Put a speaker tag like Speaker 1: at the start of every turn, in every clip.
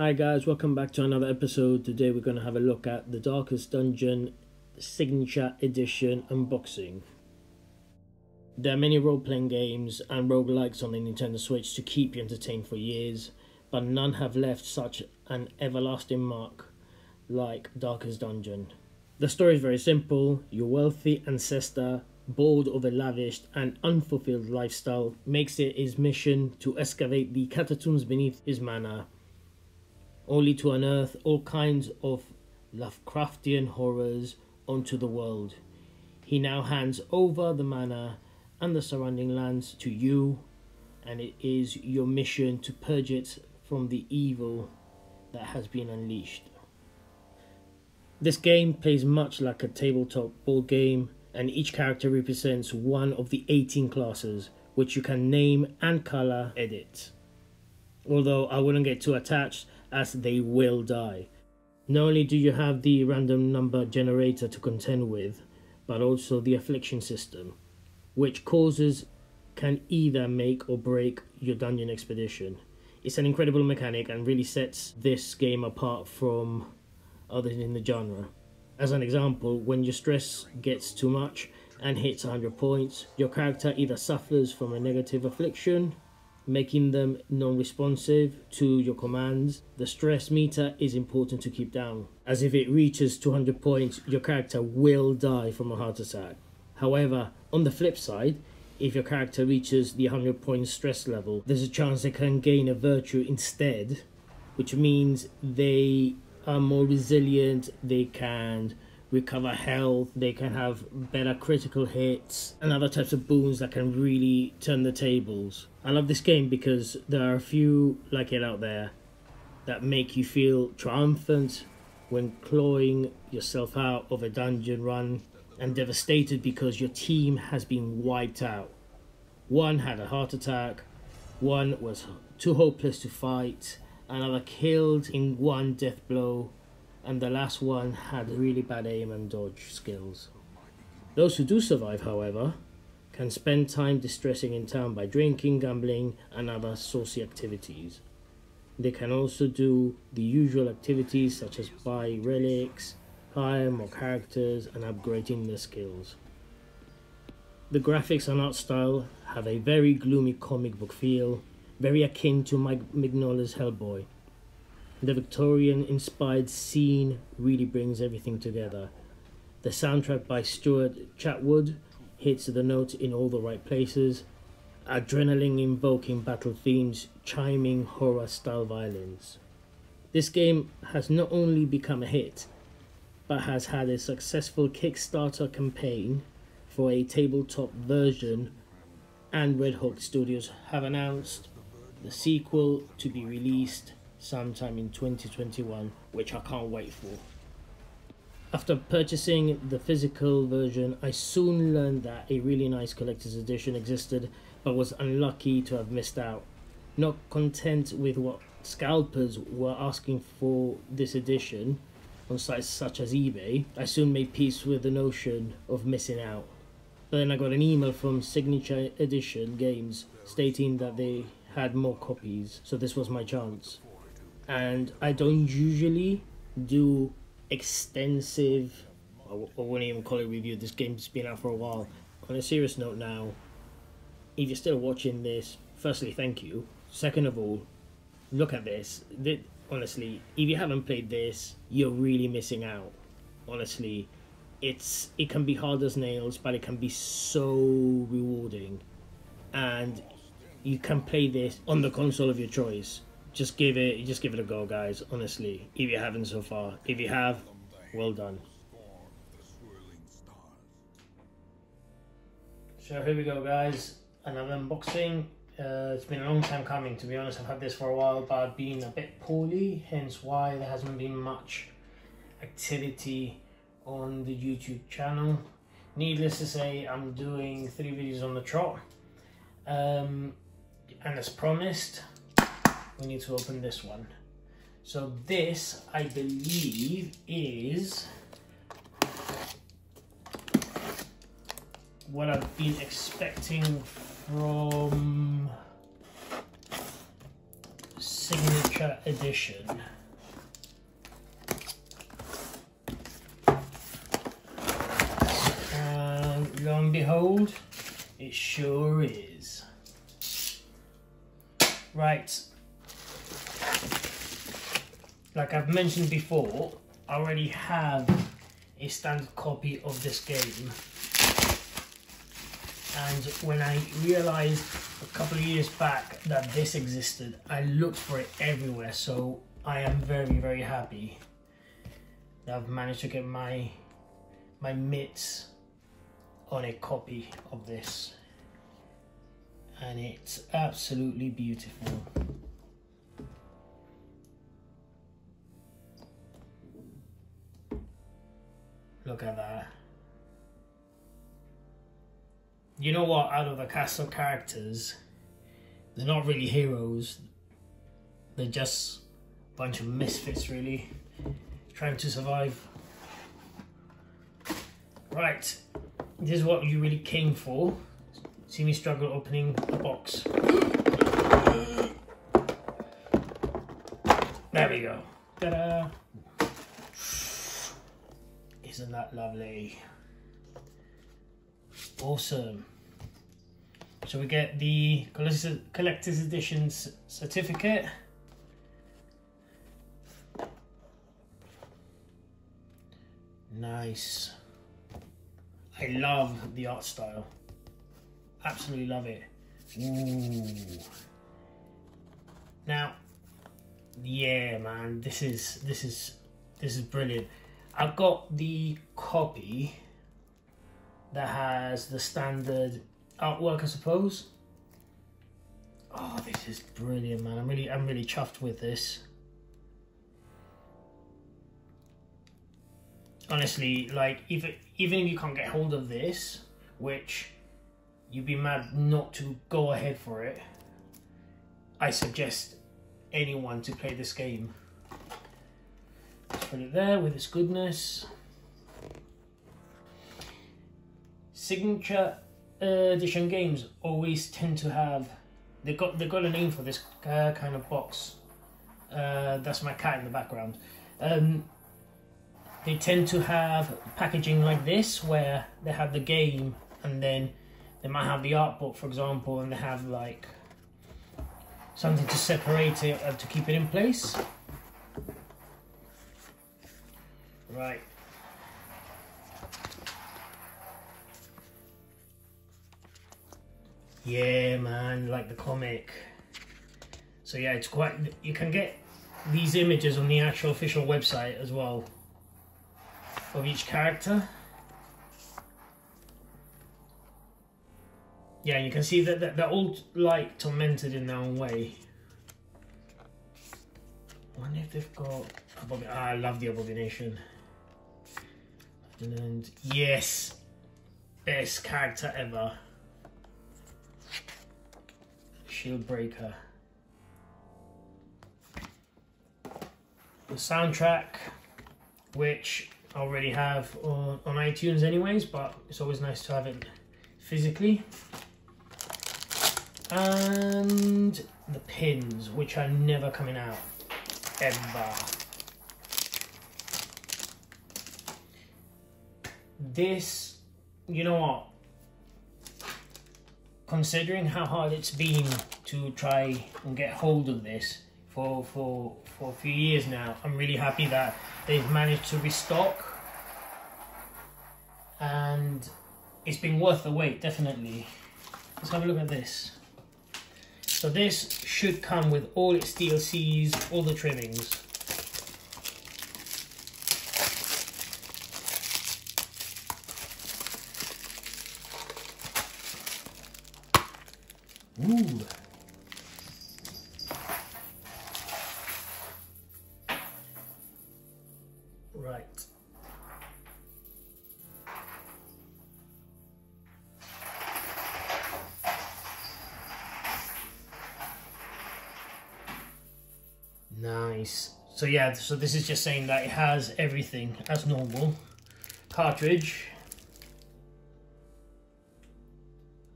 Speaker 1: Hi guys, welcome back to another episode. Today we're going to have a look at the Darkest Dungeon Signature Edition unboxing. There are many role-playing games and roguelikes on the Nintendo Switch to keep you entertained for years, but none have left such an everlasting mark like Darkest Dungeon. The story is very simple. Your wealthy ancestor, bored of a lavish and unfulfilled lifestyle, makes it his mission to excavate the catacombs beneath his manor, only to unearth all kinds of Lovecraftian horrors onto the world. He now hands over the manor and the surrounding lands to you, and it is your mission to purge it from the evil that has been unleashed. This game plays much like a tabletop board game, and each character represents one of the 18 classes, which you can name and color edit. Although I wouldn't get too attached, as they will die. Not only do you have the random number generator to contend with, but also the affliction system, which causes can either make or break your dungeon expedition. It's an incredible mechanic and really sets this game apart from others in the genre. As an example, when your stress gets too much and hits 100 points, your character either suffers from a negative affliction, making them non-responsive to your commands. The stress meter is important to keep down, as if it reaches 200 points, your character will die from a heart attack. However, on the flip side, if your character reaches the 100 point stress level, there's a chance they can gain a virtue instead, which means they are more resilient, they can recover health, they can have better critical hits and other types of boons that can really turn the tables. I love this game because there are a few like it out there that make you feel triumphant when clawing yourself out of a dungeon run and devastated because your team has been wiped out. One had a heart attack, one was too hopeless to fight, another killed in one death blow, and the last one had really bad aim and dodge skills. Those who do survive, however, can spend time distressing in town by drinking, gambling, and other saucy activities. They can also do the usual activities such as buy relics, hire more characters, and upgrading their skills. The graphics and art style have a very gloomy comic book feel, very akin to Mike Mignola's Hellboy. The Victorian-inspired scene really brings everything together. The soundtrack by Stuart Chatwood hits the notes in all the right places, adrenaline-invoking battle themes, chiming horror-style violins. This game has not only become a hit, but has had a successful Kickstarter campaign for a tabletop version, and Red Hawk Studios have announced the sequel to be released sometime in 2021, which I can't wait for. After purchasing the physical version, I soon learned that a really nice collector's edition existed, but was unlucky to have missed out. Not content with what scalpers were asking for this edition on sites such as eBay, I soon made peace with the notion of missing out. But then I got an email from Signature Edition Games stating that they had more copies, so this was my chance. And I don't usually do extensive, I wouldn't even call it review, this game's been out for a while. On a serious note now, if you're still watching this, firstly thank you. Second of all, look at this. Honestly, if you haven't played this, you're really missing out. Honestly, it can be hard as nails, but it can be so rewarding. And you can play this on the console of your choice. Just give it a go, guys, honestly, if you haven't so far. If you have, well done. So here we go, guys, another unboxing. It's been a long time coming, to be honest. I've had this for a while, but I've been a bit poorly, hence why there hasn't been much activity on the YouTube channel. Needless to say, I'm doing 3 videos on the trot, and as promised, we need to open this one. So this, I believe, is what I've been expecting from Signature Signature Edition. And lo and behold, it sure is. Right. Like I've mentioned before, I already have a standard copy of this game. And when I realized a couple of years back that this existed, I looked for it everywhere. So I am very, very happy that I've managed to get my mitts on a copy of this. And it's absolutely beautiful. Look at that. You know what, out of the cast of characters, they're not really heroes. They're just a bunch of misfits, really, trying to survive. Right, this is what you really came for. See me struggle opening the box. There we go. Ta-da! Isn't that lovely? Awesome. So we get the collector's edition certificate. Nice. I love the art style. Absolutely love it. Ooh. Now, yeah, man, this is brilliant. I've got the copy that has the standard artwork, I suppose. Oh, this is brilliant, man. I'm really chuffed with this. Honestly, like even if you can't get hold of this, which you'd be mad not to go ahead for it, I suggest anyone to play this game. Let's put it there with its goodness. Signature edition games always tend to have, they've got a name for this kind of box. That's my cat in the background. They tend to have packaging like this, where they have the game and then they might have the art book, for example, and they have like something to separate it to keep it in place. Right. Yeah, man, like the comic. So yeah, it's quite, you can get these images on the actual official website as well of each character. Yeah, you can see that they're all like tormented in their own way. I wonder if they've got I love the Abomination. And yes, best character ever. Shield Breaker. The soundtrack, which I already have on iTunes anyways, but it's always nice to have it physically. And the pins, which are never coming out, ever. This, you know what, considering how hard it's been to try and get hold of this for a few years now, I'm really happy that they've managed to restock, and it's been worth the wait, definitely. Let's have a look at this. So this should come with all its DLCs, all the trimmings. Ooh. Right. Nice. So yeah, so this is just saying that it has everything as normal. Cartridge.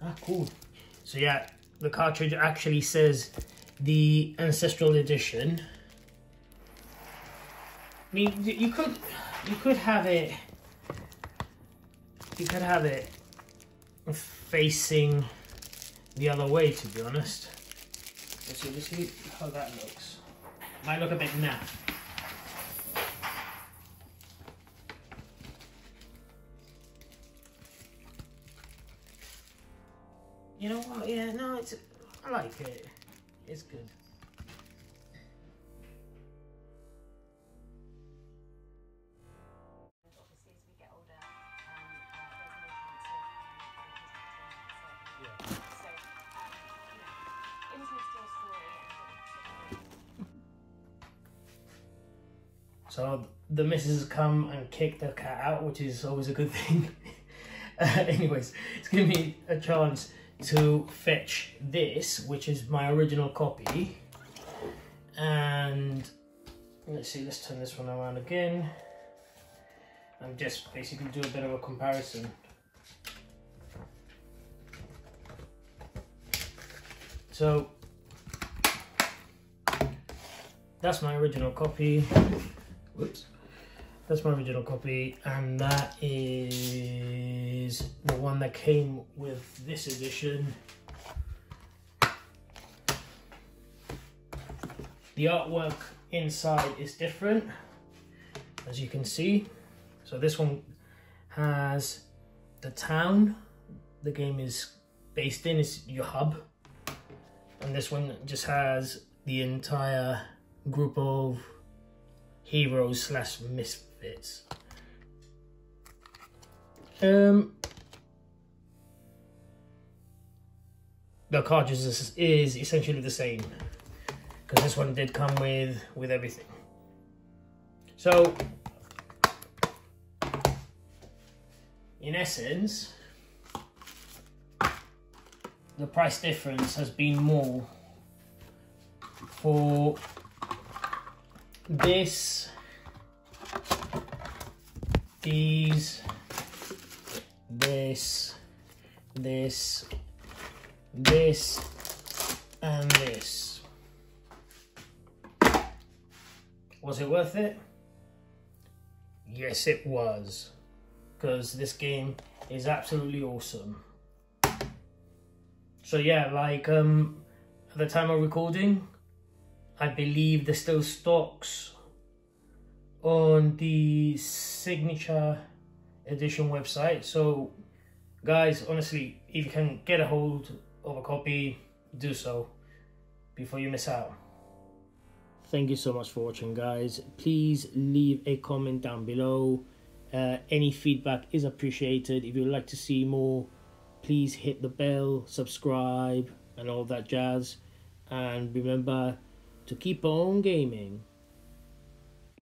Speaker 1: Ah, cool. So yeah, the cartridge actually says the Ancestral Edition. I mean, you could have it. You could have it facing the other way, to be honest. Let's see how that looks. Might look a bit naff. You know what? Yeah, no, I like it. It's good. So the missus has come and kicked the cat out, which is always a good thing. Anyways, it's giving me a chance to fetch this, which is my original copy. And let's see, let's turn this one around again. And just basically do a bit of a comparison. So that's my original copy. Whoops. That's my original copy, and that is the one that came with this edition. The artwork inside is different, as you can see. So this one has the town the game is based in, is your hub, and this one just has the entire group of heroes slash misfits. The cartridge is essentially the same, because this one did come with everything. So in essence, the price difference has been more for this, these, this, and this. Was it worth it? Yes, it was, because this game is absolutely awesome. So yeah, like at the time of recording, I believe there's still stocks on the Signature Edition website. So guys, honestly, if you can get a hold of a copy, do so before you miss out. Thank you so much for watching, guys. Please leave a comment down below. Any feedback is appreciated. If you'd like to see more, please hit the bell, subscribe, and all that jazz. And remember to keep on gaming.